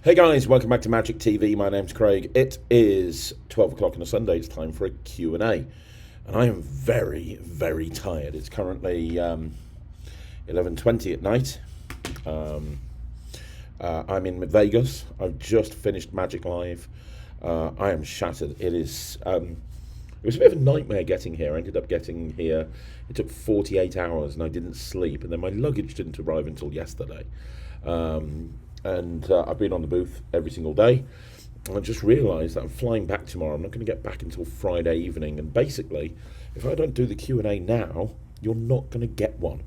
Hey guys, welcome back to Magic TV. My name's Craig. It is 12 o'clock on a Sunday. It's time for a Q&A. And I am very, very tired. It's currently 11:20 at night. I'm in Vegas. I've just finished Magic Live. I am shattered. It was a bit of a nightmare getting here. I ended up getting here. It took 48 hours and I didn't sleep. And then my luggage didn't arrive until yesterday. And I've been on the booth every single day. And I just realised that I'm flying back tomorrow. I'm not going to get back until Friday evening. And basically, if I don't do the Q&A now, you're not going to get one.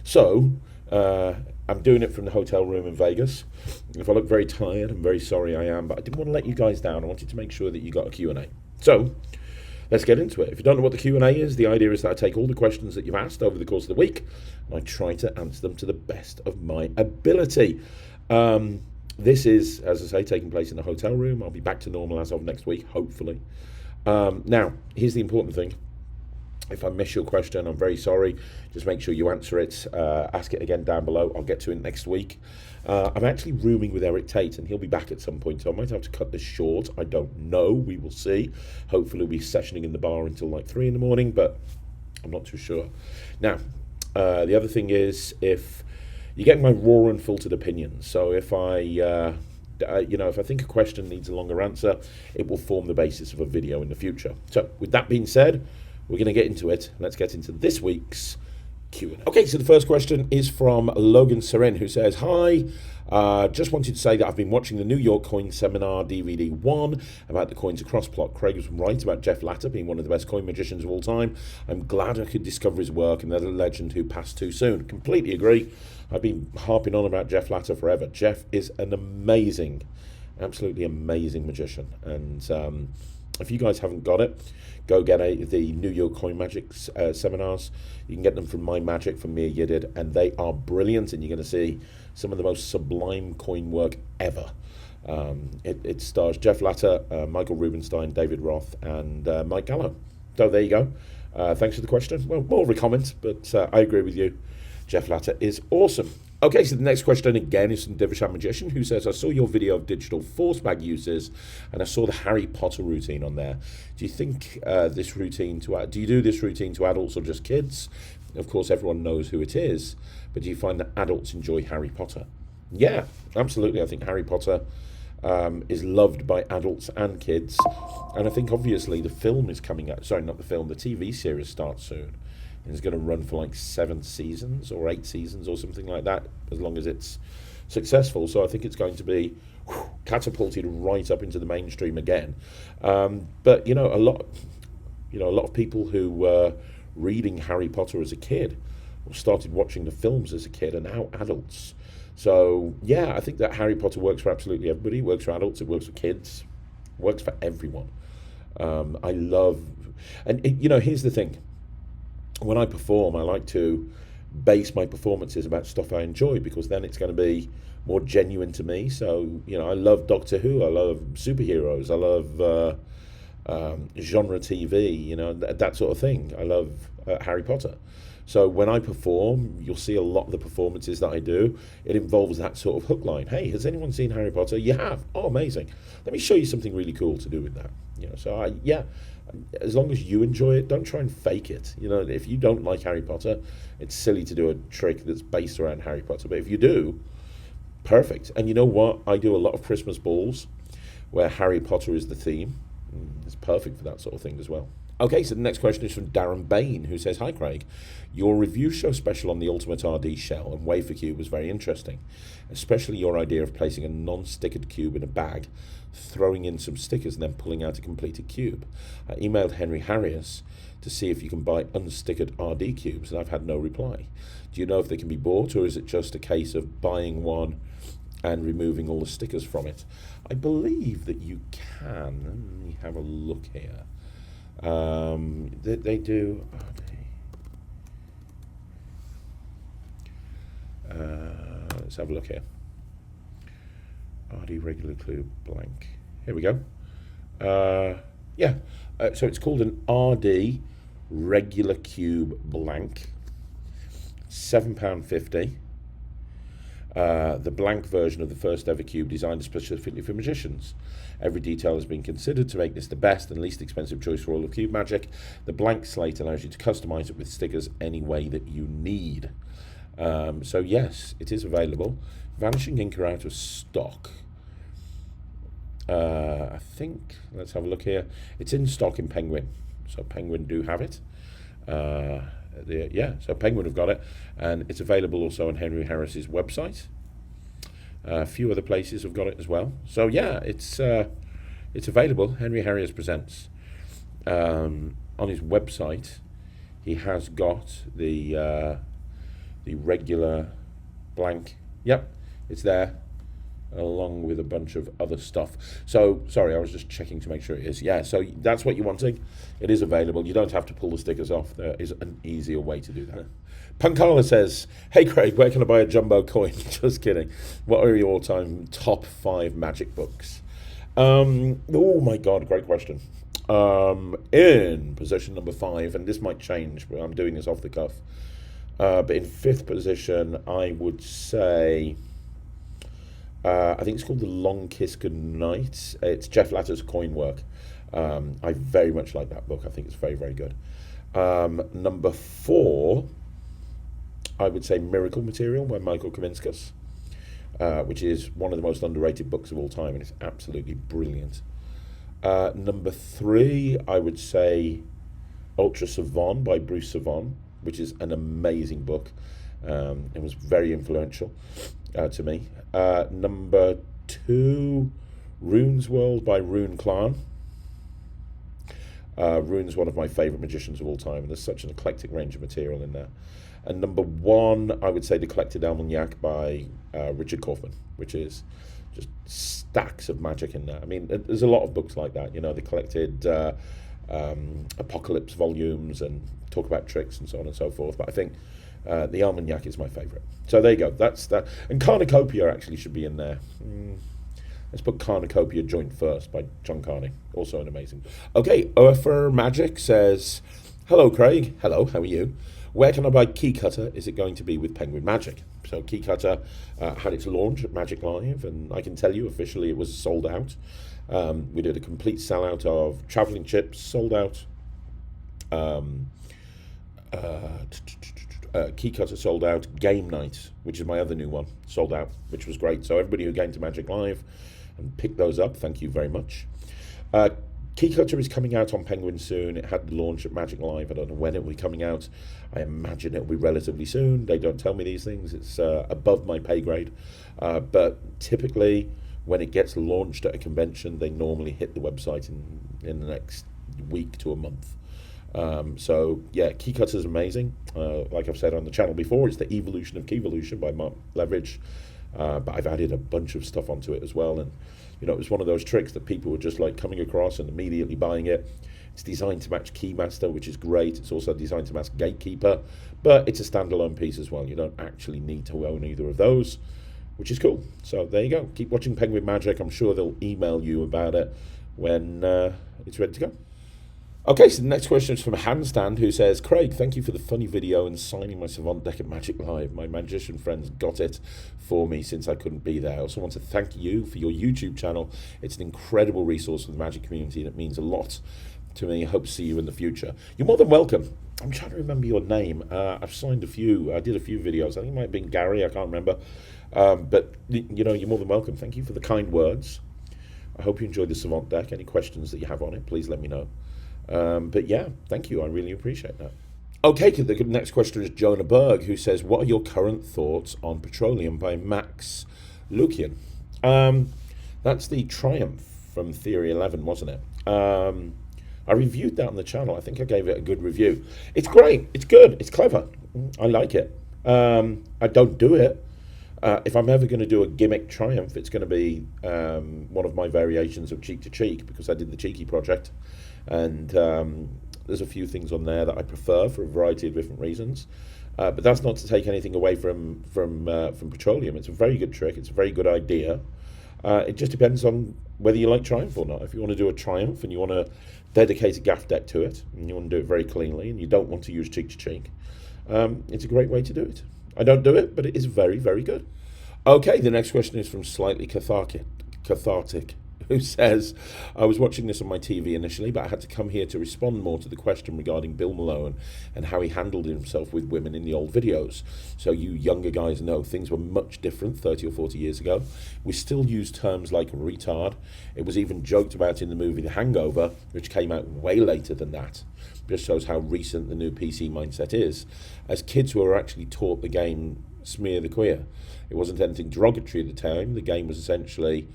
So, I'm doing it from the hotel room in Vegas. If I look very tired, I'm very sorry I am. But I didn't want to let you guys down. I wanted to make sure that you got a Q&A. So, let's get into it. If you don't know what the Q&A is, the idea is that I take all the questions that you've asked over the course of the week and I try to answer them to the best of my ability. This is, as I say, taking place in a hotel room. I'll be back to normal as of next week, hopefully. Now, here's the important thing. If I miss your question, I'm very sorry. Just make sure you answer it. Ask it again down below. I'll get to it next week. I'm actually rooming with Eric Tate, and he'll be back at some point, so I might have to cut this short. I don't know. We will see. Hopefully, we'll be sessioning in the bar until like 3 in the morning, but I'm not too sure. Now, the other thing is, if you're getting my raw and filtered opinions, so if if I think a question needs a longer answer, it will form the basis of a video in the future. So, with that being said, we're going to get into it. Let's get into this week's Q&A. Okay, so the first question is from Logan Seren, who says, Hi, just wanted to say that I've been watching the New York Coin Seminar DVD 1 about the coins across plot. Craig was right about Jeff Latter being one of the best coin magicians of all time. I'm glad I could discover his work, and that a legend who passed too soon. Completely agree. I've been harping on about Jeff Latter forever. Jeff is an amazing, absolutely amazing magician. And if you guys haven't got it, go get the New York Coin Magic seminars. You can get them from My Magic, from Mia Yidid, and they are brilliant, and you're going to see some of the most sublime coin work ever. It stars Jeff Latter, Michael Rubenstein, David Roth, and Mike Gallo. So there you go. Thanks for the question. Well, more of a comment, but I agree with you. Jeff Latter is awesome. Okay, so the next question again is from Divishan Magician, who says, I saw your video of digital force bag uses and I saw the Harry Potter routine on there. Do you think do you do this routine to adults or just kids? Of course, everyone knows who it is, but do you find that adults enjoy Harry Potter? Yeah, absolutely. I think Harry Potter is loved by adults and kids. And I think obviously the film is coming out. Sorry, not the film, the TV series starts soon. And it's going to run for like 7 seasons or 8 seasons or something like that, as long as it's successful. So I think it's going to be catapulted right up into the mainstream again. But a lot of people who were reading Harry Potter as a kid or started watching the films as a kid are now adults. So yeah, I think that Harry Potter works for absolutely everybody. It works for adults. It works for kids. It works for everyone. I love, and here's the thing. When I perform, I like to base my performances about stuff I enjoy, because then it's going to be more genuine to me. So, I love Doctor Who, I love superheroes, I love genre TV, that sort of thing. I love Harry Potter. So when I perform, you'll see a lot of the performances that I do, it involves that sort of hook line. Hey, has anyone seen Harry Potter? You have? Oh, amazing. Let me show you something really cool to do with that. As long as you enjoy it, don't try and fake it. If you don't like Harry Potter, it's silly to do a trick that's based around Harry Potter. But if you do, perfect. And you know what? I do a lot of Christmas balls where Harry Potter is the theme. It's perfect for that sort of thing as well. Okay, so the next question is from Darren Bain, who says, Hi Craig, your review show special on the Ultimate RD shell and wafer cube was very interesting, especially your idea of placing a non-stickered cube in a bag, throwing in some stickers and then pulling out a completed cube. I emailed Henry Harrius to see if you can buy unstickered RD cubes, and I've had no reply. Do you know if they can be bought, or is it just a case of buying one and removing all the stickers from it? I believe that you can. Let me have a look here. They do. Let's have a look here. RD regular cube blank. Here we go. So it's called an RD regular cube blank. £7.50. The blank version of the first ever cube designed specifically for magicians. Every detail has been considered to make this the best and least expensive choice for all of cube magic. The blank slate allows you to customize it with stickers any way that you need. So yes, it is available. Vanishing Ink are out of stock. I think, let's have a look here. It's in stock in Penguin, so Penguin do have it. So Penguin have got it, and it's available also on Henry Harris's website. A few other places have got it as well. So yeah, it's available. Henry Harris presents. On his website, he has got the regular blank. Yep, it's there, along with a bunch of other stuff. So, sorry, I was just checking to make sure it is. Yeah, so that's what you're wanting. It is available. You don't have to pull the stickers off. There is an easier way to do that. Pankala says, hey Craig, where can I buy a jumbo coin? Just kidding. What are your all-time top 5 magic books? Oh my God, great question. In position number 5, and this might change, but I'm doing this off the cuff. But in 5th position, I would say, I think it's called The Long Kiss Goodnight. It's Jeff Latter's coin work. I very much like that book. I think it's very, very good. Number 4, I would say Miracle Material by Michael Kaminskas, which is one of the most underrated books of all time, and it's absolutely brilliant. Number 3, I would say Ultra Savon by Bruce Savon, which is an amazing book. It was very influential to me. Number 2, Rune's World by Rune Klan. Rune's one of my favourite magicians of all time, and there's such an eclectic range of material in there. And number 1, I would say The Collected Almanac by Richard Kaufman, which is just stacks of magic in there. I mean, there's a lot of books like that, the collected Apocalypse volumes and talk about tricks and so on and so forth. But I think the Almanac is my favourite. So there you go. That's that. And Carnucopia actually should be in there. Let's put Carnucopia Joint First by John Carney. Also an amazing book. Okay, Urfer Magic says, hello Craig. Hello, how are you? Where can I buy Key Cutter? Is it going to be with Penguin Magic? So Key Cutter had its launch at Magic Live, and I can tell you officially it was sold out. We did a complete sellout of Travelling Chips, sold out. Key Cutter sold out. Game Night, which is my other new one, sold out, which was great. So everybody who came to Magic Live and picked those up, thank you very much. Key Cutter is coming out on Penguin soon. It had the launch at Magic Live. I don't know when it will be coming out. I imagine it will be relatively soon. They don't tell me these things. It's above my pay grade. But typically, when it gets launched at a convention, they normally hit the website in the next week to a month. So yeah, Key Cutter is amazing. Like I've said on the channel before, it's the evolution of Keyvolution by Mark Leverage. But I've added a bunch of stuff onto it as well, and it was one of those tricks that people were just like coming across and immediately buying it. It's designed to match Keymaster, which is great. It's also designed to match Gatekeeper, but it's a standalone piece as well. You don't actually need to own either of those, which is cool. So there you go. Keep watching Penguin Magic. I'm sure they'll email you about it when it's ready to go. Okay, so the next question is from Handstand, who says, Craig, thank you for the funny video and signing my Savant deck at Magic Live. My magician friends got it for me since I couldn't be there. I also want to thank you for your YouTube channel. It's an incredible resource for the magic community, and it means a lot to me. I hope to see you in the future. You're more than welcome. I'm trying to remember your name. I've signed a few. I did a few videos. I think it might have been Gary. I can't remember. But, you're more than welcome. Thank you for the kind words. I hope you enjoyed the Savant deck. Any questions that you have on it, please let me know. But yeah, thank you. I really appreciate that. Okay, the next question is Jonah Berg, who says, what are your current thoughts on Petroleum by Max Lukian? That's the Triumph from Theory 11, wasn't it? I reviewed that on the channel. I think I gave it a good review. It's great. It's good. It's clever. I like it. I don't do it. If I'm ever going to do a gimmick Triumph, it's going to be one of my variations of Cheek to Cheek, because I did the Cheeky project. And there's a few things on there that I prefer for a variety of different reasons. But that's not to take anything away from Petroleum. It's a very good trick. It's a very good idea. It just depends on whether you like Triumph or not. If you want to do a Triumph and you want to dedicate a gaff deck to it, and you want to do it very cleanly, and you don't want to use Cheek to Cheek, it's a great way to do it. I don't do it, but it is very, very good. Okay, the next question is from Slightly Cathartic, who says, I was watching this on my TV initially, but I had to come here to respond more to the question regarding Bill Malone and how he handled himself with women in the old videos. So you younger guys know things were much different 30 or 40 years ago. We still use terms like retard. It was even joked about in the movie The Hangover, which came out way later than that. Just shows how recent the new PC mindset is. As kids who were actually taught the game Smear the Queer. It wasn't anything derogatory at the time. The game was essentially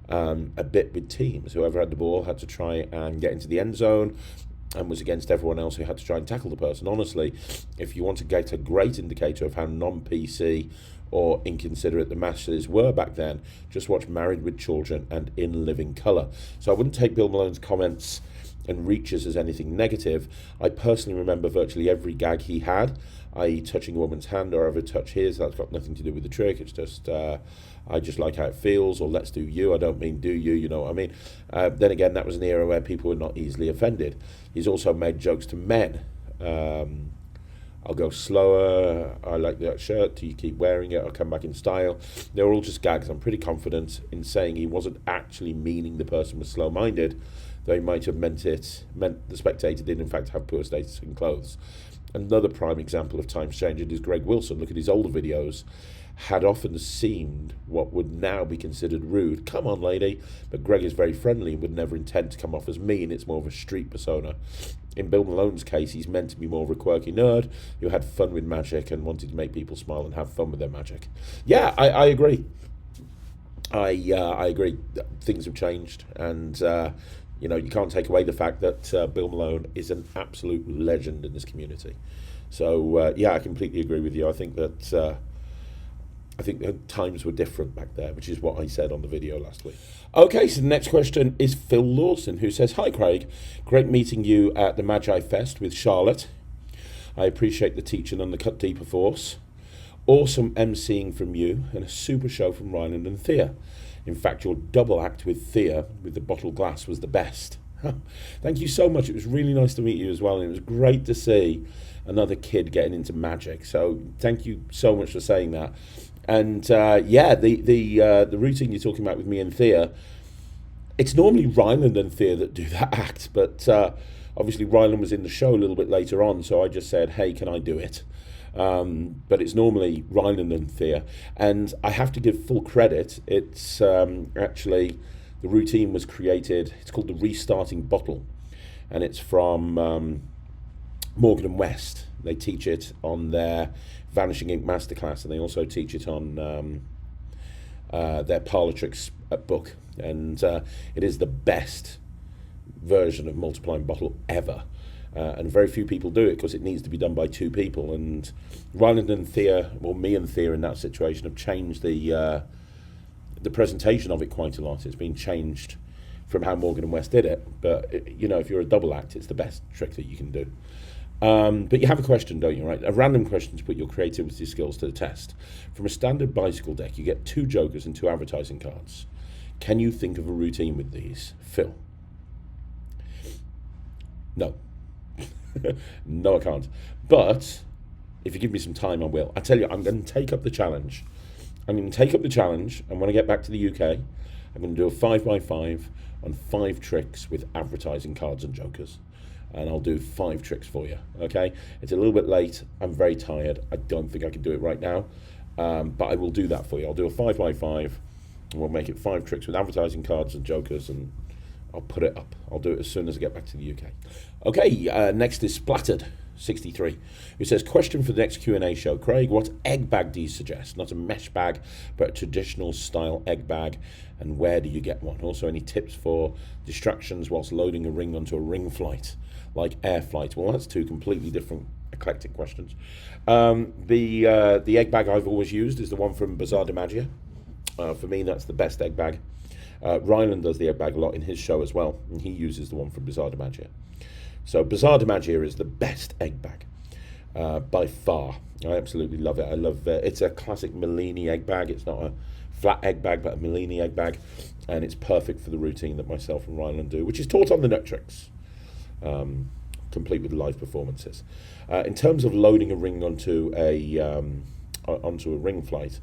a bit with teams. Whoever had the ball had to try and get into the end zone and was against everyone else who had to try and tackle the person. Honestly, if you want to get a great indicator of how non-PC or inconsiderate the masses were back then, just watch Married with Children and In Living Colour. So I wouldn't take Bill Malone's comments and reaches as anything negative. I personally remember virtually every gag he had, i.e. touching a woman's hand or ever touch his. That's got nothing to do with the trick. It's just, I just like how it feels, or let's do you. I don't mean do you, you know what I mean? Then again, that was an era where people were not easily offended. He's also made jokes to men. I'll go slower, I like that shirt, do you keep wearing it, I'll come back in style. They were all just gags. I'm pretty confident in saying he wasn't actually meaning the person was slow-minded, though he might have meant the spectator did in fact have poor taste in clothes. Another prime example of times changing is Greg Wilson. Look at his older videos. Had often seemed what would now be considered rude. Come on, lady. But Greg is very friendly and would never intend to come off as mean. It's more of a street persona. In Bill Malone's case, he's meant to be more of a quirky nerd who had fun with magic and wanted to make people smile and have fun with their magic. Yeah, I agree. I agree. Things have changed, and you can't take away the fact that Bill Malone is an absolute legend in this community. So I completely agree with you. I think that times were different back there, which is what I said on the video last week. Okay, so the next question is Phil Lawson, who says, Hi Craig, great meeting you at the Magi Fest with Charlotte. I appreciate the teaching on the Cut Deeper Force. Awesome emceeing from you, and a super show from Ryland and Thea. In fact, your double act with Thea with the bottle glass was the best. Thank you so much. It was really nice to meet you as well, and it was great to see another kid getting into magic. So thank you so much for saying that. And the routine you're talking about with me and Thea, it's normally Ryland and Thea that do that act, but obviously Ryland was in the show a little bit later on, so I just said, hey, can I do it? But it's normally Ryland and Thea, and I have to give full credit. It's actually, the routine was created, it's called the Restarting Bottle, and it's from Morgan and West. They teach it on their Vanishing Ink Masterclass, and they also teach it on their Parlotrix book, and it is the best version of multiplying bottle ever. And very few people do it because it needs to be done by two people. And Ryland and Thea, well, me and Thea in that situation, have changed the presentation of it quite a lot. It's been changed from how Morgan and West did it. But if you're a double act, it's the best trick that you can do. But you have a question, don't you? Right, a random question to put your creativity skills to the test. From a standard bicycle deck, you get 2 jokers and 2 advertising cards. Can you think of a routine with these, Phil? No. No, I can't. But if you give me some time, I will. I tell you, I'm going to take up the challenge. And when I get back to the UK, I'm going to do a 5x5 on 5 tricks with advertising cards and jokers. And I'll do 5 tricks for you, okay? It's a little bit late. I'm very tired. I don't think I can do it right now. But I will do that for you. I'll do a 5x5, and we'll make it 5 tricks with advertising cards and jokers, and I'll put it up. I'll do it as soon as I get back to the UK. Okay, next is Splattered63, who says, question for the next Q&A show. Craig, what egg bag do you suggest? Not a mesh bag, but a traditional style egg bag, and where do you get one? Also, any tips for distractions whilst loading a ring onto a ring flight, like air flight? Well, that's 2 completely different eclectic questions. The egg bag I've always used is the one from Bazaar de Magia. For me, that's the best egg bag. Ryland does the egg bag a lot in his show as well, and he uses the one from Bazaar de Magia. So Bazaar de Magia is the best egg bag by far. I absolutely love it. I love it's a classic Malini egg bag. It's not a flat egg bag, but a Malini egg bag, and it's perfect for the routine that myself and Ryland do, which is taught on the Netrix, complete with live performances. In terms of loading a ring onto onto a ring flight.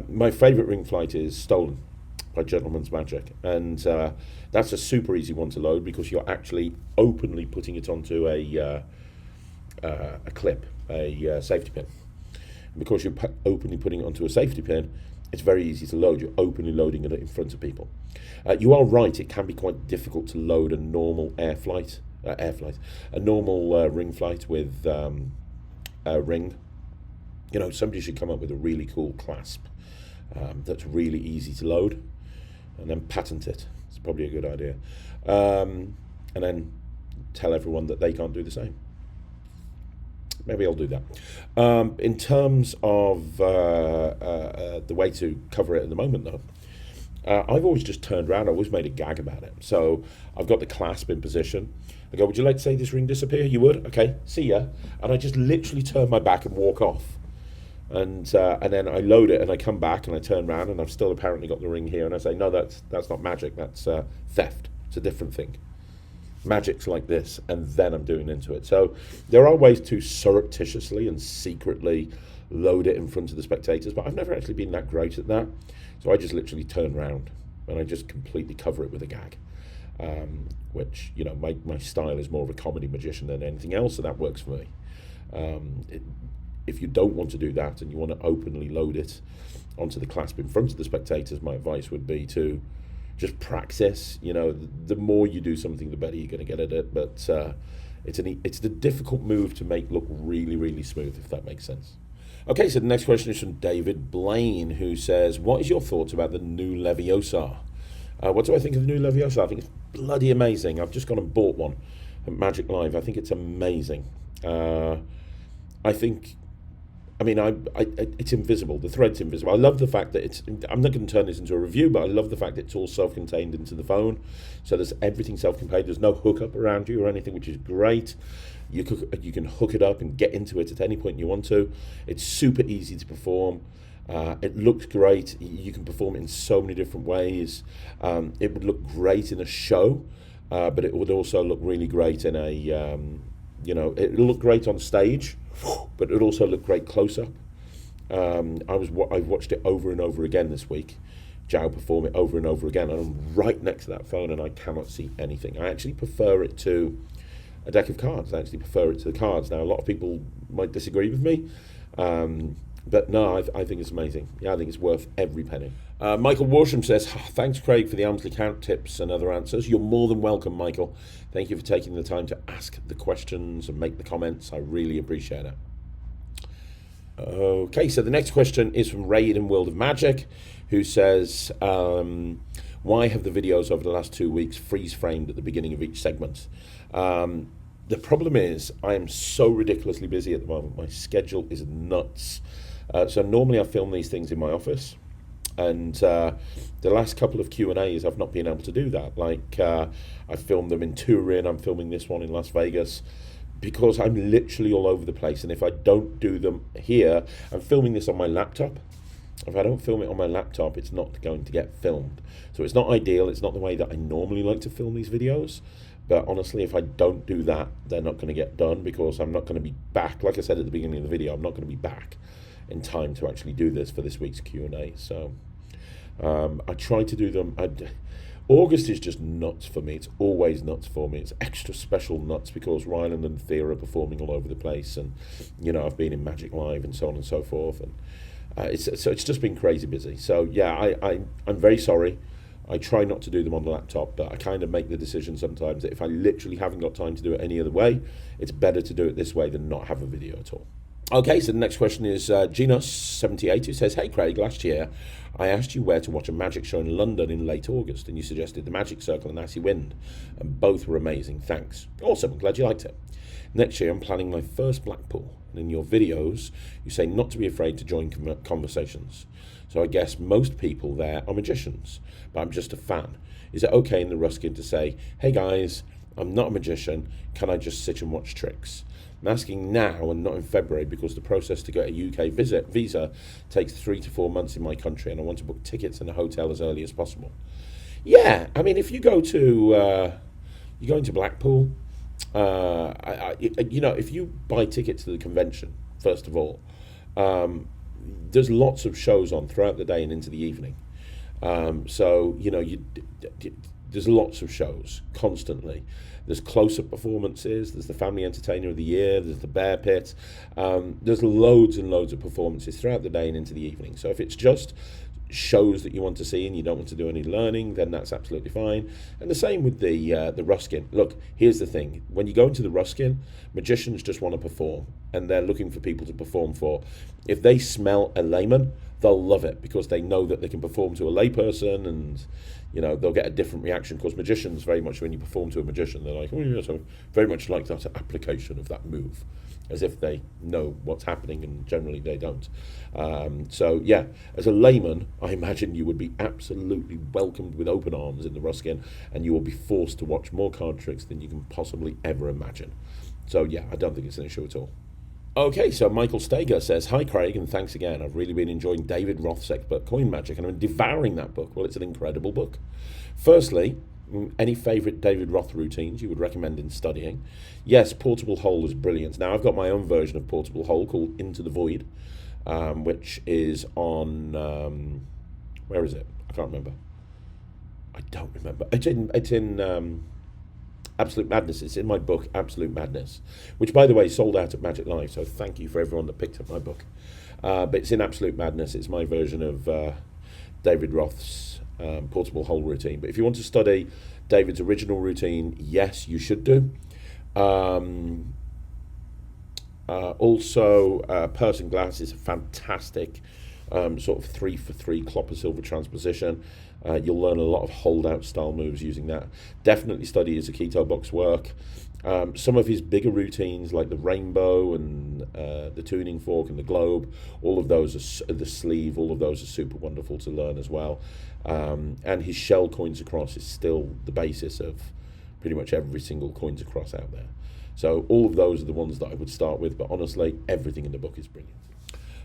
My favourite ring flight is Stolen by Gentleman's Magic, and that's a super easy one to load because you're actually openly putting it onto a clip, a safety pin. And because you're openly putting it onto a safety pin, it's very easy to load. You're openly loading it in front of people. You are right, it can be quite difficult to load a normal a normal ring flight with a ring. You know, somebody should come up with a really cool clasp that's really easy to load, and then patent it. It's probably a good idea. And then tell everyone that they can't do the same. Maybe I'll do that. In terms of the way to cover it at the moment, though, I've always just turned around. I always made a gag about it. So I've got the clasp in position. I go, would you like to see this ring disappear? You would? Okay, see ya. And I just literally turn my back and walk off. And then I load it and I come back and I turn around and I've still apparently got the ring here. And I say, no, that's not magic. That's theft. It's a different thing. Magic's like this, and then I'm doing into it. So there are ways to surreptitiously and secretly load it in front of the spectators, but I've never actually been that great at that. So I just literally turn around and I just completely cover it with a gag, which, you know, my style is more of a comedy magician than anything else, so that works for me. If you don't want to do that and you want to openly load it onto the clasp in front of the spectators, my advice would be to just practice. You know, the more you do something, the better you're going to get at it. But it's the difficult move to make look really, really smooth, if that makes sense. Okay, so the next question is from David Blaine, who says, what is your thoughts about the new Leviosa? What do I think of the new Leviosa? I think it's bloody amazing. I've just gone and bought one at Magic Live. I think it's amazing. It's invisible. The thread's invisible. I love the fact that I'm not going to turn this into a review, but I love the fact that it's all self-contained into the phone. So there's everything self-contained. There's no hookup around you or anything, which is great. You can hook it up and get into it at any point you want to. It's super easy to perform. It looks great. You can perform it in so many different ways. It would look great in a show, but it would also look really great in a, it'll look great on stage, but it would also look great close up. I've watched it over and over again this week. Joe perform it over and over again, and I'm right next to that phone and I cannot see anything. I actually prefer it to a deck of cards. I actually prefer it to the cards. Now, a lot of people might disagree with me, but no, I think it's amazing. Yeah, I think it's worth every penny. Michael Worsham says, thanks, Craig, for the Armsley count tips and other answers. You're more than welcome, Michael. Thank you for taking the time to ask the questions and make the comments. I really appreciate it. Okay, so the next question is from Raid in World of Magic, who says, why have the videos over the last 2 weeks freeze-framed at the beginning of each segment? The problem is I am so ridiculously busy at the moment. My schedule is nuts. So normally I film these things in my office, and the last couple of Q&As I've not been able to do that. Like I filmed them in Turin, I'm filming this one in Las Vegas, because I'm literally all over the place. And if I don't do them here, I'm filming this on my laptop. If I don't film it on my laptop, it's not going to get filmed. So it's not ideal. It's not the way that I normally like to film these videos. But honestly, if I don't do that, they're not going to get done, because I'm not going to be back. Like I said at the beginning of the video, I'm not going to be back in time to actually do this for this week's Q&A. So I try to do them. August is just nuts for me. It's always nuts for me. It's extra special nuts because Ryland and Thea are performing all over the place, and I've been in Magic Live and so on and so forth, and it's just been crazy busy. So yeah, I'm very sorry. I try not to do them on the laptop, but I kind of make the decision sometimes that if I literally haven't got time to do it any other way, it's better to do it this way than not have a video at all. Okay, so the next question is Genos78, who says, hey Craig, last year I asked you where to watch a magic show in London in late August, and you suggested the Magic Circle and Icy Wind, and both were amazing, thanks. Awesome, I'm glad you liked it. Next year I'm planning my first Blackpool, and in your videos you say not to be afraid to join conversations. So I guess most people there are magicians, but I'm just a fan. Is it okay in the Ruskin to say, hey guys, I'm not a magician, can I just sit and watch tricks? I'm asking now and not in February because the process to get a UK visa takes 3 to 4 months in my country, and I want to book tickets and a hotel as early as possible. Yeah, I mean, if you go to Blackpool, if you buy tickets to the convention, first of all, there's lots of shows on throughout the day and into the evening. So, there's lots of shows constantly. There's close-up performances, there's the Family Entertainer of the Year, there's the Bear Pit. There's loads and loads of performances throughout the day and into the evening. So if it's just shows that you want to see and you don't want to do any learning, then that's absolutely fine. And the same with the Ruskin. Look, here's the thing. When you go into the Ruskin, magicians just want to perform, and they're looking for people to perform for. If they smell a layman, they'll love it because they know that they can perform to a layperson, and they'll get a different reaction. Because magicians, very much when you perform to a magician, they're like, oh yes, I very much like that application of that move, as if they know what's happening, and generally they don't. So yeah, as a layman, I imagine you would be absolutely welcomed with open arms in the Ruskin, and you will be forced to watch more card tricks than you can possibly ever imagine. So yeah, I don't think it's an issue at all. Okay, so Michael Steger says, hi Craig, and thanks again. I've really been enjoying David Roth's Expert Coin Magic, and I'm devouring that book. Well, it's an incredible book. Firstly, any favourite David Roth routines you would recommend in studying? Yes, Portable Hole is brilliant. Now, I've got my own version of Portable Hole called Into the Void, which is on, where is it? I can't remember. I don't remember. It's in Absolute Madness. It's in my book, Absolute Madness, which, by the way, sold out at Magic Live, so thank you for everyone that picked up my book. But it's in Absolute Madness. It's my version of David Roth's Portable Hole routine. But if you want to study David's original routine, yes, you should do. Also, Purse and Glass is a fantastic sort of 3-for-3 Clopper Silver transposition. You'll learn a lot of hold-out style moves using that. Definitely study his Akito box work. Some of his bigger routines, like the rainbow and the tuning fork and the globe, all of those are the sleeve. All of those are super wonderful to learn as well. And his shell coins across is still the basis of pretty much every single coins across out there. So all of those are the ones that I would start with. But honestly, everything in the book is brilliant.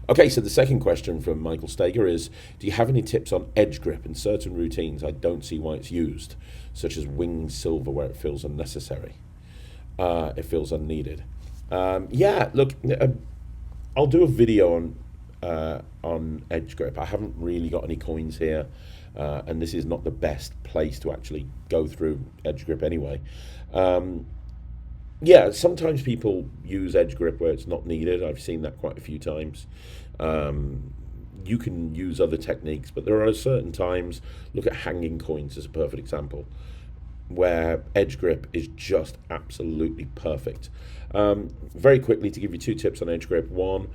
Okay, so the second question from Michael Steger is, do you have any tips on edge grip and certain routines I don't see why it's used, such as winged silver where it feels unnecessary? It feels unneeded. Yeah, look, I'll do a video on edge grip. I haven't really got any coins here, and this is not the best place to actually go through edge grip anyway. Yeah, sometimes people use edge grip where it's not needed. I've seen that quite a few times. You can use other techniques, but there are certain times, look at hanging coins as a perfect example, where edge grip is just absolutely perfect. Very quickly, to give you 2 tips on edge grip. One,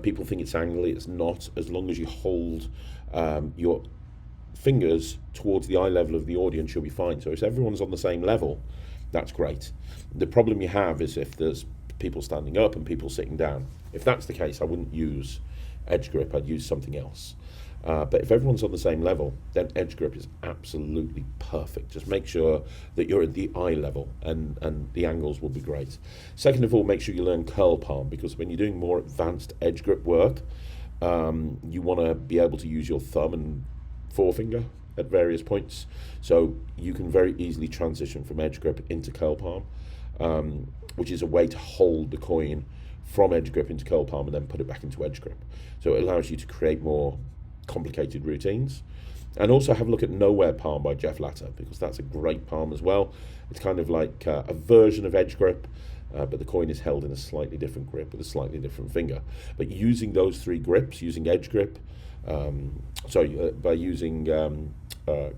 people think it's angly. It's not. As long as you hold your fingers towards the eye level of the audience, you'll be fine. So if everyone's on the same level, that's great. The problem you have is if there's people standing up and people sitting down. If that's the case, I wouldn't use edge grip. I'd use something else. But if everyone's on the same level, then edge grip is absolutely perfect. Just make sure that you're at the eye level, and the angles will be great. Second of all, make sure you learn curl palm, because when you're doing more advanced edge grip work, you want to be able to use your thumb and forefinger at various points. So you can very easily transition from edge grip into curl palm, which is a way to hold the coin from edge grip into curl palm and then put it back into edge grip. So it allows you to create more complicated routines. And also have a look at Nowhere Palm by Jeff Latter, because that's a great palm as well. It's kind of like a version of edge grip, but the coin is held in a slightly different grip with a slightly different finger. But using those 3 grips, using edge grip, by using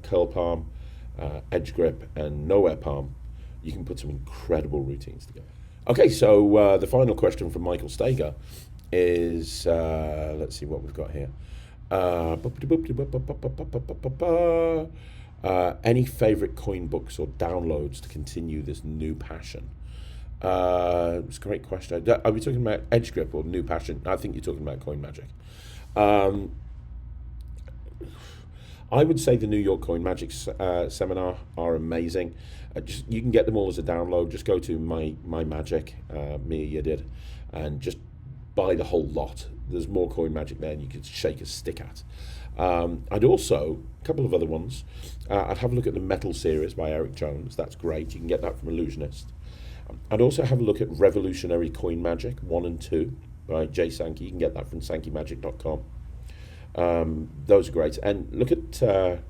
curl palm, edge grip, and Nowhere Palm, you can put some incredible routines together. Okay, so the final question from Michael Steger is, let's see what we've got here. Any favourite coin books or downloads to continue this new passion? It's a great question. Are we talking about edge grip or new passion? I think you're talking about coin magic. I would say the New York Coin Magic seminar are amazing. You can get them all as a download. Just go to my Magic, Mia did, and just buy the whole lot. There's more coin magic there than you could shake a stick at. I'd also, a couple of other ones, I'd have a look at the Metal series by Eric Jones. That's great. You can get that from Illusionist. I'd also have a look at Revolutionary Coin Magic 1 and 2. by Jay Sankey. You can get that from sankeymagic.com. Those are great. And look at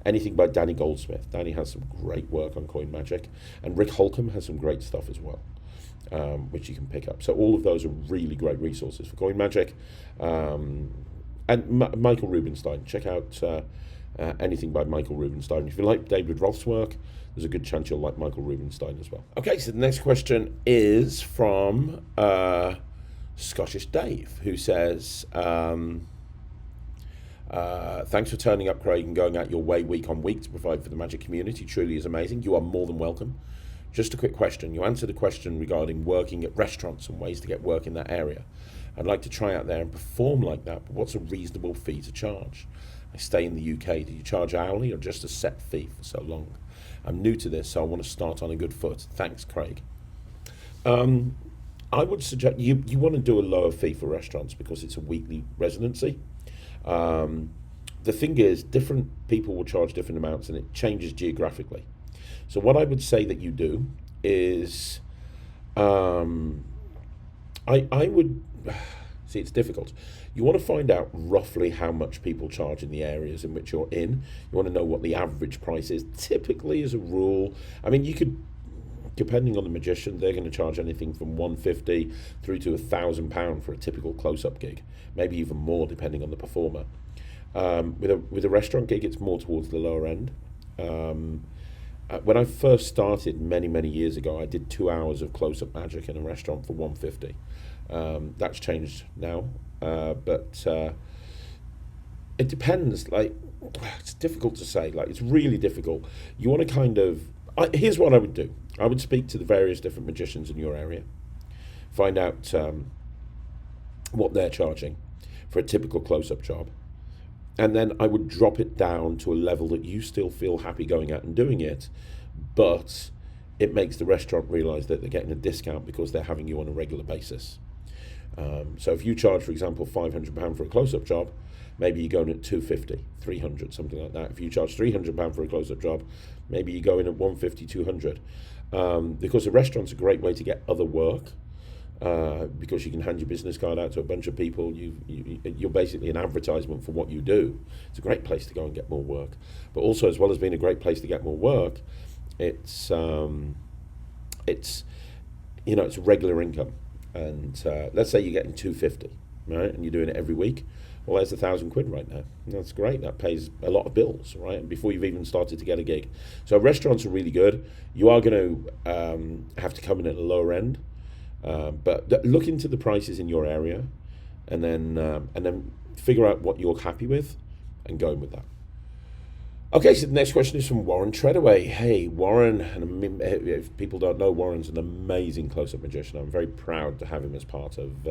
anything by Danny Goldsmith. Danny has some great work on Coin Magic, and Rick Holcomb has some great stuff as well, which you can pick up. So all of those are really great resources for Coin Magic. And Michael Rubenstein. Check out anything by Michael Rubenstein. If you like David Roth's work, there's a good chance you'll like Michael Rubenstein as well. Okay, so the next question is from Scottish Dave, who says, thanks for turning up, Craig, and going out your way week on week to provide for the Magic community. Truly is amazing. You are more than welcome. Just a quick question. You answered a question regarding working at restaurants and ways to get work in that area. I'd like to try out there and perform like that, but what's a reasonable fee to charge? I stay in the UK. Do you charge hourly or just a set fee for so long? I'm new to this, so I want to start on a good foot. Thanks, Craig. I would suggest you want to do a lower fee for restaurants because it's a weekly residency. The thing is, different people will charge different amounts and it changes geographically. So what I would say that you do is, I would, see, it's difficult. You want to find out roughly how much people charge in the areas in which you're in. You want to know what the average price is. Typically, as a rule, I mean, you could, depending on the magician, they're going to charge anything from $150 through to £1,000 for a typical close-up gig, maybe even more depending on the performer. With a restaurant gig, it's more towards the lower end. When I first started many years ago, I did 2 hours of close-up magic in a restaurant for $150. That's changed now, but it depends. Like, it's difficult to say. Like, it's really difficult. You want to kind of. Here's what I would do. I would speak to the various different magicians in your area, find out what they're charging for a typical close-up job, and then I would drop it down to a level that you still feel happy going out and doing it, but it makes the restaurant realize that they're getting a discount because they're having you on a regular basis. So if you charge, for example, £500 for a close-up job, maybe you go in at $250, $300, something like that. If you charge £300 for a close-up job, maybe you go in at $150, $200. Because a restaurant's a great way to get other work, because you can hand your business card out to a bunch of people. You're basically an advertisement for what you do. It's a great place to go and get more work. But also, as well as being a great place to get more work, it's regular income. And let's say you're getting $250, right, and you're doing it every week. Well, there's £1,000 right now. That's great. That pays a lot of bills, right? And before you've even started to get a gig. So restaurants are really good. You are going to have to come in at a lower end, but look into the prices in your area, and then figure out what you're happy with, and go in with that. Okay, so the next question is from Warren Treadaway. Hey, Warren, and if people don't know, Warren's an amazing close-up magician. I'm very proud to have him as part of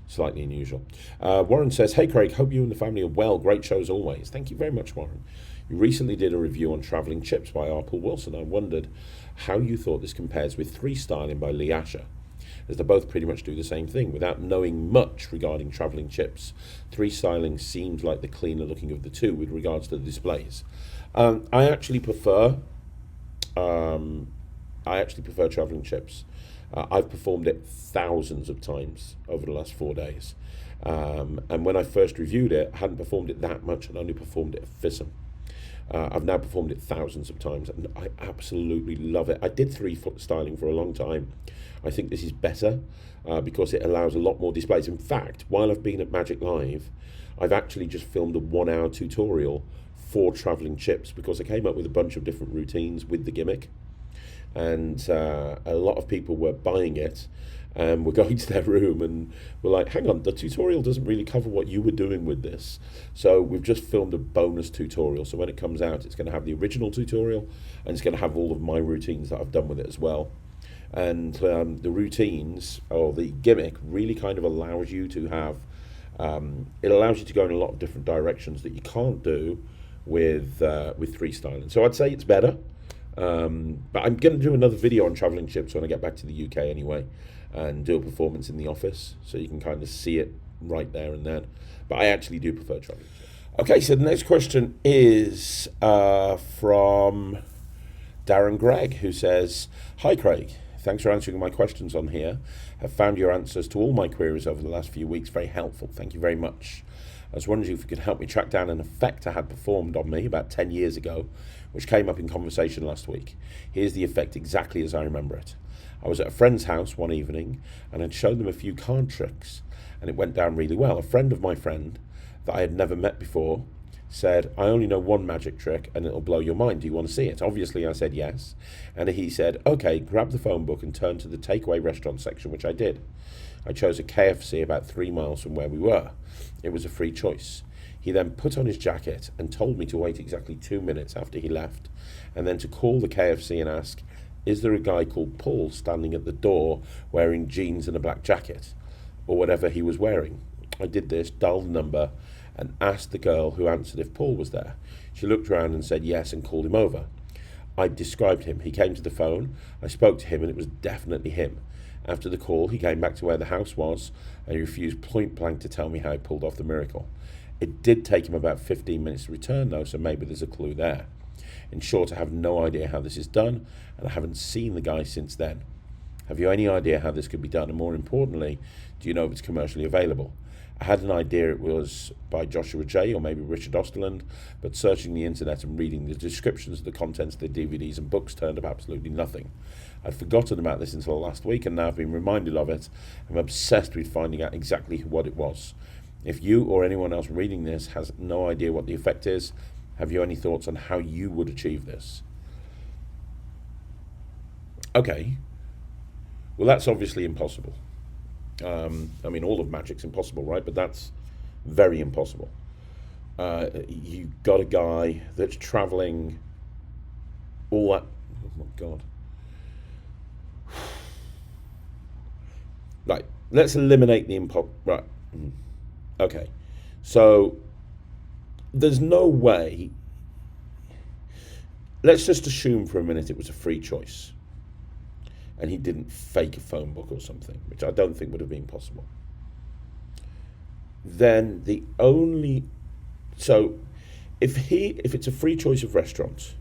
Slightly Unusual. Warren says, hey, Craig, hope you and the family are well. Great show as always. Thank you very much, Warren. You recently did a review on Travelling Chips by R. Paul Wilson. I wondered how you thought this compares with Three Styling by Lee Asher, as they both pretty much do the same thing. Without knowing much regarding Travelling Chips, Three Styling seems like the cleaner looking of the two with regards to the displays. I actually prefer Travelling Chips. I've performed it thousands of times over the last 4 days. And when I first reviewed it, I hadn't performed it that much and only performed it at FISM. I've now performed it thousands of times and I absolutely love it. I did Three Styling for a long time. I think this is better because it allows a lot more displays. In fact, while I've been at Magic Live, I've actually just filmed a 1 hour tutorial for Travelling Chips because I came up with a bunch of different routines with the gimmick. And a lot of people were buying it and were going to their room and were like, hang on, the tutorial doesn't really cover what you were doing with this. So we've just filmed a bonus tutorial. So when it comes out, it's going to have the original tutorial and it's going to have all of my routines that I've done with it as well. And the routines, or the gimmick, really kind of allows you to have, it allows you to go in a lot of different directions that you can't do with Three Styling. So I'd say it's better. But I'm going to do another video on Travelling Chips when I get back to the UK anyway, and do a performance in the office, so you can kind of see it right there and then. But I actually do prefer Travelling Chips. Okay, so the next question is from Darren Gregg, who says, hi Craig, Thanks for answering my questions on here. I've found your answers to all my queries over the last few weeks very helpful. Thank you very much. I was wondering if you could help me track down an effect I had performed on me about 10 years ago, which came up in conversation last week. Here's the effect exactly as I remember it. I was at a friend's house one evening and had shown them a few card tricks, and it went down really well. A friend of my friend that I had never met before said, I only know one magic trick and it'll blow your mind. Do you want to see it? Obviously, I said yes. And he said, okay, grab the phone book and turn to the takeaway restaurant section, which I did. I chose a KFC about 3 miles from where we were. It was a free choice. He then put on his jacket and told me to wait exactly 2 minutes after he left, and then to call the KFC and ask, is there a guy called Paul standing at the door wearing jeans and a black jacket, or whatever he was wearing? I did this, dialed the number, and asked the girl who answered if Paul was there. She looked around and said yes and called him over. I described him. He came to the phone. I spoke to him and it was definitely him. After the call, he came back to where the house was and he refused point blank to tell me how he pulled off the miracle. It did take him about 15 minutes to return though, so maybe there's a clue there. In short, I have no idea how this is done and I haven't seen the guy since then. Have you any idea how this could be done? And more importantly, do you know if it's commercially available? I had an idea it was by Joshua J or maybe Richard Osterland, but searching the internet and reading the descriptions of the contents of the DVDs and books turned up absolutely nothing. I'd forgotten about this until last week and now I've been reminded of it. I'm obsessed with finding out exactly what it was. If you or anyone else reading this has no idea what the effect is, have you any thoughts on how you would achieve this? Okay, well that's obviously impossible. I mean, all of magic's impossible, right? But that's very impossible. You got a guy that's traveling all that. Oh my God. Right. Let's eliminate the Right. Okay. So there's no way. Let's just assume for a minute it was a free choice. And he didn't fake a phone book or something, which I don't think would have been possible. Then the only... So, if it's a free choice of restaurants,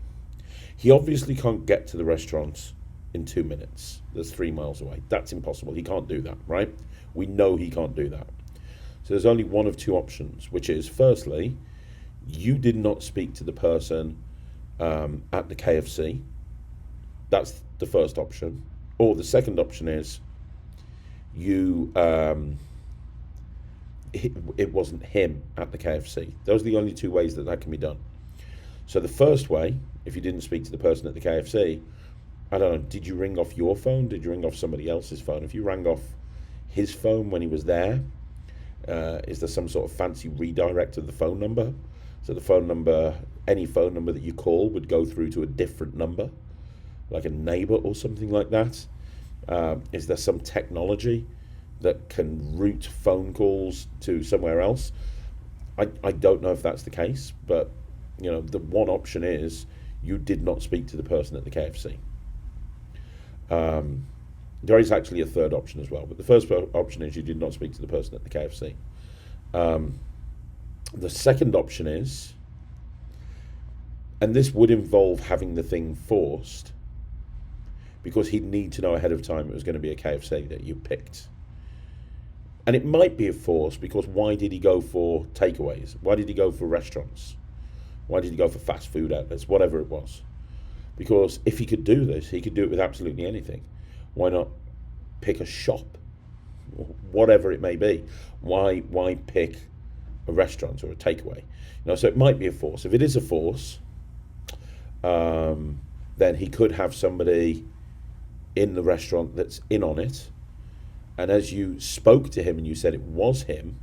he obviously can't get to the restaurant in 2 minutes. That's 3 miles away. That's impossible. He can't do that, right? We know he can't do that. So there's only one of two options, which is, firstly, you did not speak to the person at the KFC. That's the first option. Or the second option is you it wasn't him at the KFC. Those are the only two ways that can be done. So the first way, if you didn't speak to the person at the KFC, I don't know, did you ring off your phone? Did you ring off somebody else's phone? If you rang off his phone when he was there, is there some sort of fancy redirect of the phone number? So the phone number, any phone number that you call would go through to a different number, like a neighbor or something like that. Is there some technology that can route phone calls to somewhere else? I don't know if that's the case, but you know, the one option is you did not speak to the person at the KFC. There is actually a third option as well, but the first option is you did not speak to the person at the KFC. The second option is, and this would involve having the thing forced, because he'd need to know ahead of time it was going to be a KFC that you picked. And it might be a force, because why did he go for takeaways? Why did he go for restaurants? Why did he go for fast food outlets? Whatever it was. Because if he could do this, he could do it with absolutely anything. Why not pick a shop? Whatever it may be. Why pick a restaurant or a takeaway? You know, so it might be a force. If it is a force, then he could have somebody in the restaurant that's in on it, and as you spoke to him and you said it was him,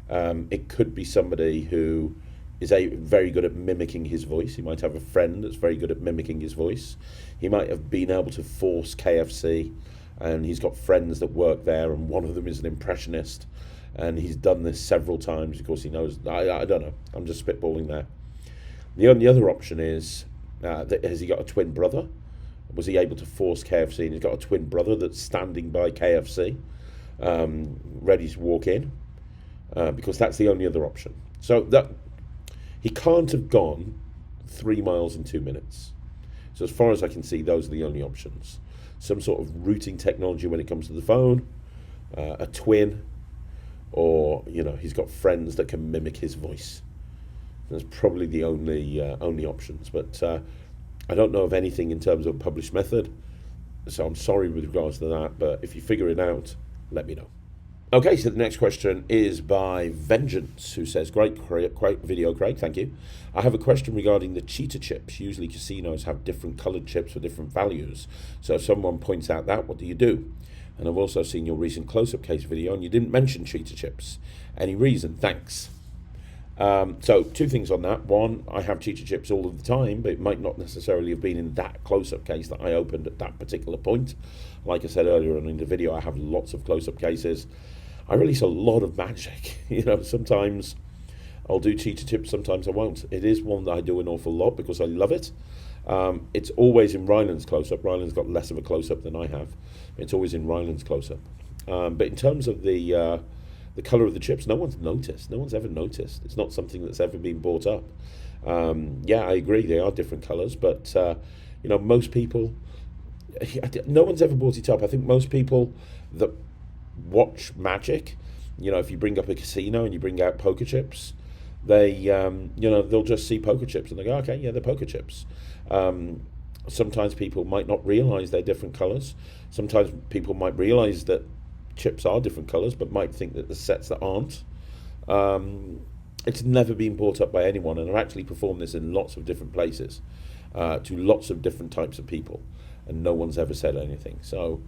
it could be somebody who is very good at mimicking his voice. He might have a friend that's very good at mimicking his voice. He might have been able to force KFC, and he's got friends that work there, and one of them is an impressionist, and he's done this several times because he knows. I don't know. I'm just spitballing there. The only other option is, has he got a twin brother? Was he able to force KFC and he's got a twin brother that's standing by KFC, ready to walk in? Because that's the only other option. So that he can't have gone 3 miles in 2 minutes. So as far as I can see, those are the only options. some sort of routing technology when it comes to the phone, a twin, or he's got friends that can mimic his voice. That's probably the only options. But I don't know of anything in terms of published method, so I'm sorry with regards to that. But if you figure it out, let me know. Okay, so the next question is by Vengeance, who says, great video, Craig, thank you. I have a question regarding the cheater chips. Usually casinos have different coloured chips for different values. So if someone points out that, what do you do? And I've also seen your recent close-up case video, and you didn't mention cheater chips. Any reason? Thanks. So two things on that. One, I have cheater chips all of the time, but it might not necessarily have been in that close-up case that I opened at that particular point. Like I said earlier on in the video, I have lots of close-up cases. I release a lot of magic. Sometimes I'll do cheater chips, sometimes I won't. It is one that I do an awful lot because I love it. It's always in Ryland's close-up. Ryland's got less of a close-up than I have. It's always in Ryland's close-up. But in terms of the colour of the chips, no one's noticed. No one's ever noticed. It's not something that's ever been brought up. Yeah, I agree, they are different colours, but most people, no one's ever brought it up. I think most people that watch magic, if you bring up a casino and you bring out poker chips, they they'll just see poker chips and they go, okay, yeah, they're poker chips. Sometimes people might not realize they're different colors. Sometimes people might realize that chips are different colors but might think that the sets that aren't. It's never been brought up by anyone, and I've actually performed this in lots of different places to lots of different types of people, and no one's ever said anything. So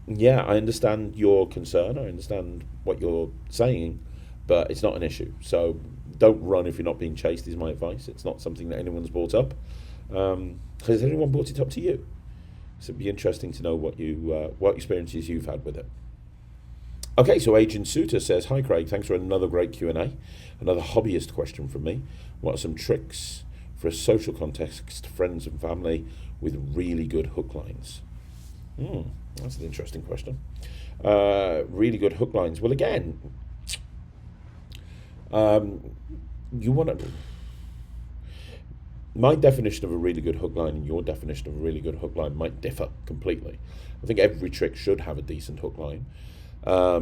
yeah, I understand your concern, I understand what you're saying, but it's not an issue. So don't run if you're not being chased, is my advice. It's not something that anyone's brought up. Has anyone brought it up to you? So it'd be interesting to know what experiences you've had with it. Okay, so Agent Suter says, hi Craig, thanks for another great Q&A. Another hobbyist question from me. What are some tricks for a social context, friends and family, with really good hook lines? That's an interesting question. Really good hook lines. Well, again, you want to... My definition of a really good hook line and your definition of a really good hook line might differ completely. I think every trick should have a decent hook line. I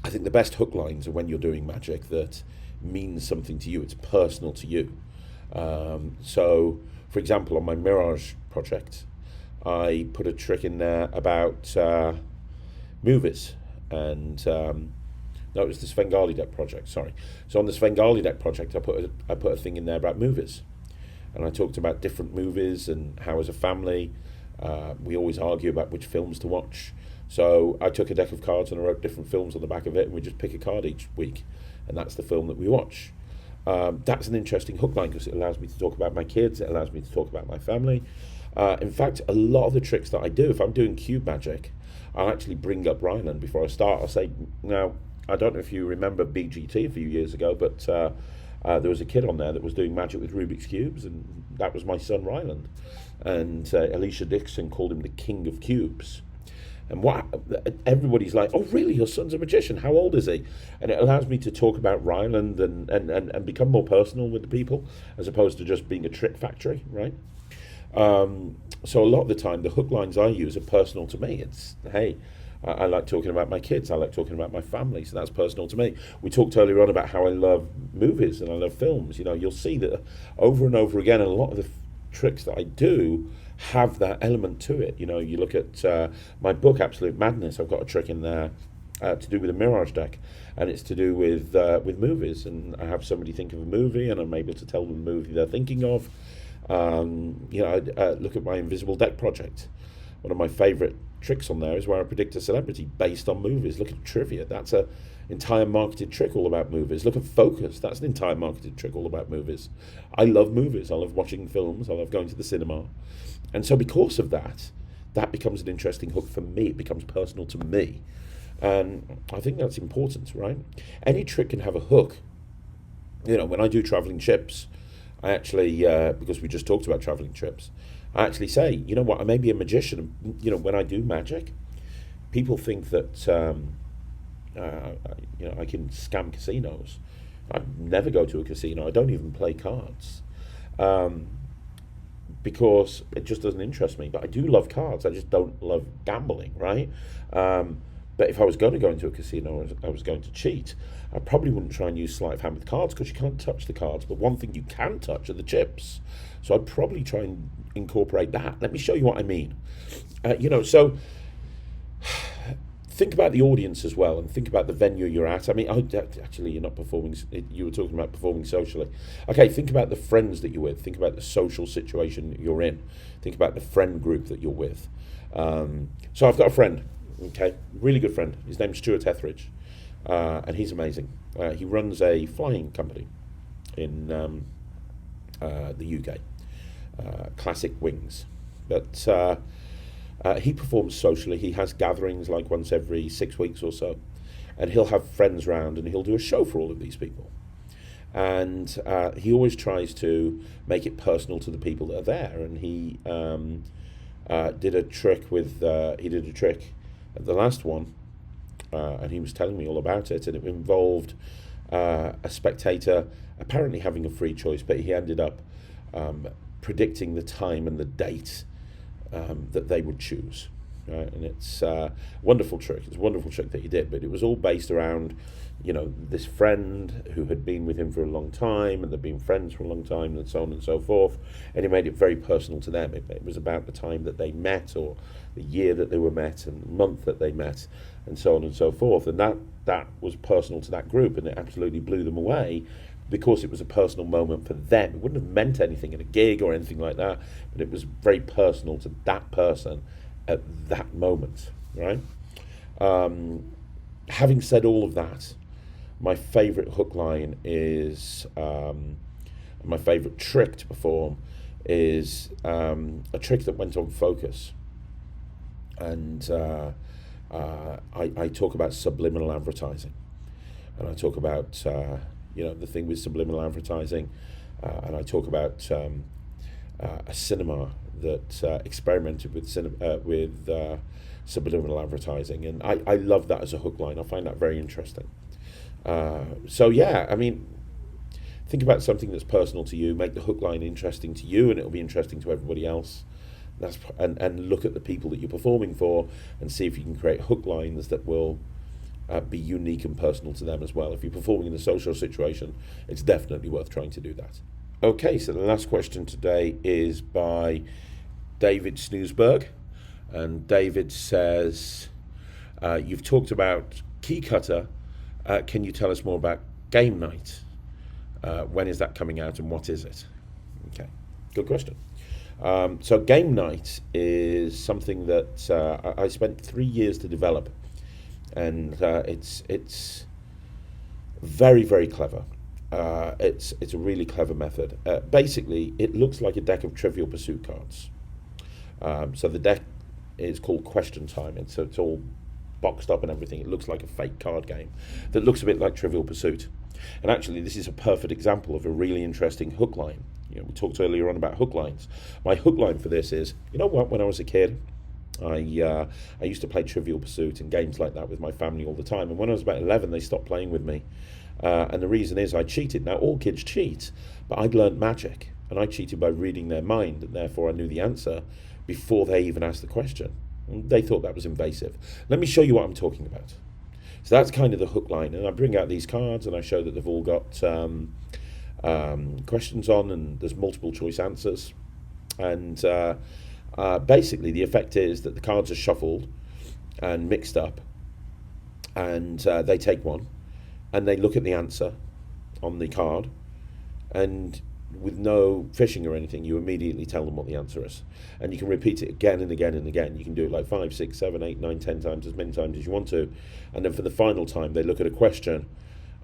think the best hook lines are when you're doing magic that means something to you. It's personal to you. So, for example, on my Mirage project, I put a trick in there about movies, and no, it was the Svengali deck project. Sorry. So on the Svengali deck project, I put a thing in there about movies, and I talked about different movies and how, as a family, we always argue about which films to watch. So I took a deck of cards and I wrote different films on the back of it, and we just pick a card each week, and that's the film that we watch. That's an interesting hook line because it allows me to talk about my kids, it allows me to talk about my family. In fact, a lot of the tricks that I do, if I'm doing cube magic, I'll actually bring up Ryland before I start. I'll say, now, I don't know if you remember BGT a few years ago, but there was a kid on there that was doing magic with Rubik's Cubes, and that was my son Ryland. And Alicia Dixon called him the King of Cubes. And everybody's like, oh really, your son's a magician, how old is he? And it allows me to talk about Ryland and become more personal with the people, as opposed to just being a trick factory, right? So a lot of the time, the hook lines I use are personal to me. It's, hey, I like talking about my kids, I like talking about my family, so that's personal to me. We talked earlier on about how I love movies and I love films. You'll see that over and over again, and a lot of the tricks that I do have that element to it. You look at my book, Absolute Madness, I've got a trick in there to do with a Mirage deck, and it's to do with movies, and I have somebody think of a movie and I'm able to tell them the movie they're thinking of. Look at my Invisible Deck project. One of my favourite tricks on there is where I predict a celebrity based on movies. Look at trivia, that's an entire marketed trick all about movies. Look at Focus, that's an entire marketed trick all about movies. I love movies, I love watching films, I love going to the cinema. And so because of that becomes an interesting hook for me, it becomes personal to me. And I think that's important, right? Any trick can have a hook. When I do travelling chips, I actually, because we just talked about travelling trips, I actually say, you know what, I may be a magician. When I do magic, people think that, I can scam casinos. I never go to a casino. I don't even play cards. because it just doesn't interest me. But I do love cards. I just don't love gambling, right? But if I was going to go into a casino, I was going to cheat, I probably wouldn't try and use sleight of hand with cards because you can't touch the cards. But one thing you can touch are the chips. So I'd probably try and incorporate that. Let me show you what I mean. So think about the audience as well, and think about the venue you're at. I mean, actually, you're not performing. You were talking about performing socially. Okay, think about the friends that you're with. Think about the social situation that you're in. Think about the friend group that you're with. So I've got a friend, okay, really good friend. His name's Stuart Etheridge, and he's amazing. He runs a flying company in the UK, Classic Wings. But he performs socially. He has gatherings like once every 6 weeks or so, and he'll have friends round and he'll do a show for all of these people. And he always tries to make it personal to the people that are there. And he did a trick at the last one, and he was telling me all about it. And it involved a spectator apparently having a free choice, but he ended up predicting the time and the date that they would choose, right? And it's a wonderful trick. It's a wonderful trick that he did, but it was all based around, this friend who had been with him for a long time, and they'd been friends for a long time, and so on and so forth. And he made it very personal to them. It was about the time that they met, or the year that they were met, and the month that they met, and so on and so forth. And that was personal to that group, and it absolutely blew them away, because it was a personal moment for them. It wouldn't have meant anything in a gig or anything like that, but it was very personal to that person at that moment, right? Having said all of that, my favourite hook line is, my favourite trick to perform is a trick that went on Focus. And I talk about subliminal advertising. And I talk about the thing with subliminal advertising, and I talk about a cinema that experimented with subliminal advertising, and I love that as a hook line. I find that very interesting. Think about something that's personal to you, make the hook line interesting to you, and it'll be interesting to everybody else. And look at the people that you're performing for, and see if you can create hook lines that will be unique and personal to them as well. If you're performing in a social situation, it's definitely worth trying to do that. Okay, so the last question today is by David Snoosberg, and David says, you've talked about Key Cutter. Can you tell us more about Game Night? When is that coming out, and what is it? Okay, good question. So Game Night is something that I spent 3 years to develop. And it's very, very clever. It's a really clever method. Basically, it looks like a deck of Trivial Pursuit cards. So the deck is called Question Time. It's all boxed up and everything. It looks like a fake card game that looks a bit like Trivial Pursuit. And actually, this is a perfect example of a really interesting hook line. We talked earlier on about hook lines. My hook line for this is, when I was a kid, I used to play Trivial Pursuit and games like that with my family all the time. And when I was about 11, they stopped playing with me. And the reason is I cheated. Now, all kids cheat, but I'd learned magic. And I cheated by reading their mind, and therefore I knew the answer before they even asked the question. And they thought that was invasive. Let me show you what I'm talking about. So that's kind of the hook line. And I bring out these cards, and I show that they've all got questions on, and there's multiple choice answers. And basically, the effect is that the cards are shuffled and mixed up, and they take one, and they look at the answer on the card, and with no fishing or anything, you immediately tell them what the answer is. And you can repeat it again and again and again. You can do it like 5, 6, 7, 8, 9, 10 times, as many times as you want to. And then for the final time, they look at a question,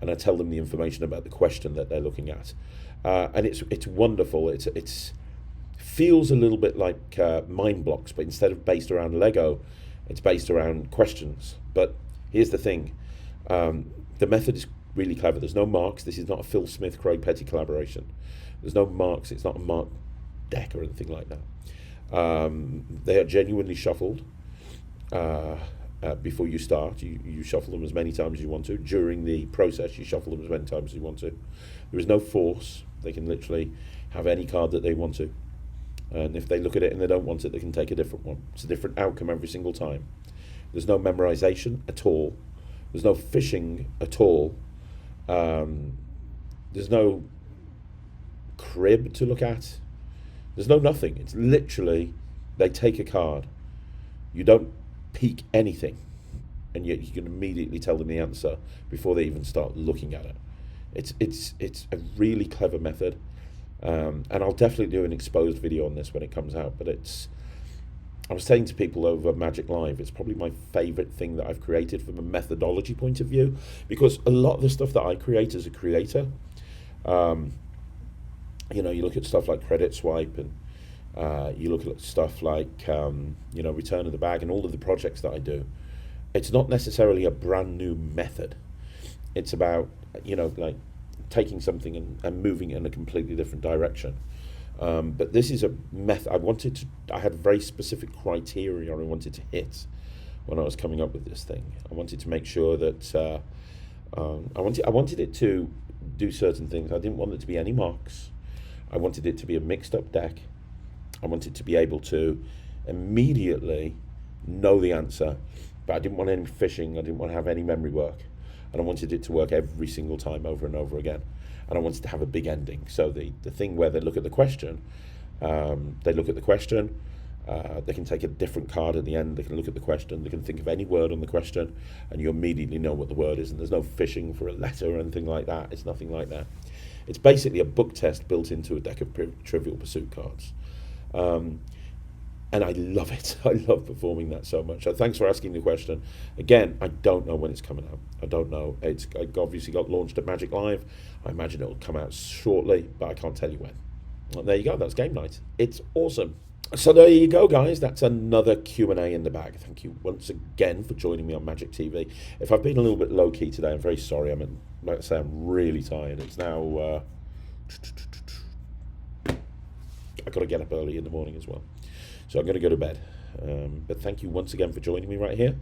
and I tell them the information about the question that they're looking at. And it's wonderful. It's feels a little bit like Mind Blocks, but instead of based around Lego, it's based around questions. But here's the thing. The method is really clever. There's no marks. This is not a Phil Smith, Craig Petty collaboration. There's no marks. It's not a mark deck or anything like that. They are genuinely shuffled before you start. You shuffle them as many times as you want to. During the process, you shuffle them as many times as you want to. There is no force. They can literally have any card that they want to. And if they look at it and they don't want it, they can take a different one. It's a different outcome every single time. There's no memorization at all. There's no fishing at all. There's no crib to look at. There's no nothing. It's literally, they take a card. You don't peek anything, and yet you can immediately tell them the answer before they even start looking at it. It's a really clever method, and I'll definitely do an exposed video on this when it comes out. But I was saying to people over Magic Live, it's probably my favourite thing that I've created from a methodology point of view, because a lot of the stuff that I create as a creator, you know, you look at stuff like Credit Swipe, and you look at stuff like, you know, Return of the Bag, and all of the projects that I do. It's not necessarily a brand new method. It's about, you know, like taking something and moving it in a completely different direction. But this is a method. I had very specific criteria I wanted to hit when I was coming up with this thing. I wanted to make sure that I wanted it to do certain things. I didn't want it to be any marks. I wanted it to be a mixed up deck. I wanted to be able to immediately know the answer, but I didn't want any fishing. I didn't want to have any memory work, and I wanted it to work every single time over and over again. And I wanted to have a big ending. So the thing where they look at the question, they can take a different card at the end, they can look at the question, they can think of any word on the question, and you immediately know what the word is, and there's no fishing for a letter or anything like that. It's nothing like that. It's basically a book test built into a deck of Trivial Pursuit cards. And I love it. I love performing that so much. So thanks for asking the question. Again, I don't know when it's coming out. I don't know. It's obviously got launched at Magic Live. I imagine it will come out shortly, but I can't tell you when. Well, there you go. That's game night. It's awesome. So there you go, guys. That's another Q&A in the bag. Thank you once again for joining me on Magic TV. If I've been a little bit low-key today, I'm very sorry. Like I say, I'm really tired. It's now... I've got to get up early in the morning as well. So I'm going to go to bed. But thank you once again for joining me right here.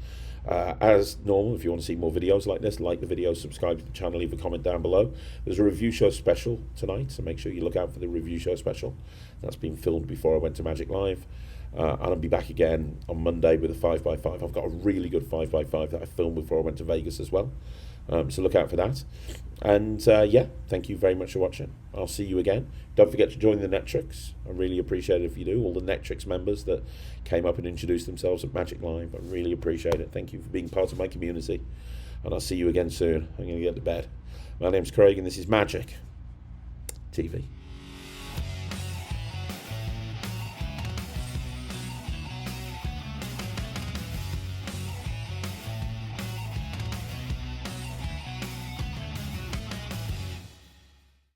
As normal, if you want to see more videos like this, like the video, subscribe to the channel, leave a comment down below. There's a review show special tonight, so make sure you look out for the review show special. That's been filmed before I went to Magic Live. And I'll be back again on Monday with a 5x5. I've got a really good 5x5 that I filmed before I went to Vegas as well. So look out for that. And yeah, thank you very much for watching. I'll see you again. Don't forget to join the Netrix. I really appreciate it if you do. All the Netrix members that came up and introduced themselves at Magic Live, I really appreciate it. Thank you for being part of my community. And I'll see you again soon. I'm going to get to bed. My name's Craig, and this is Magic TV.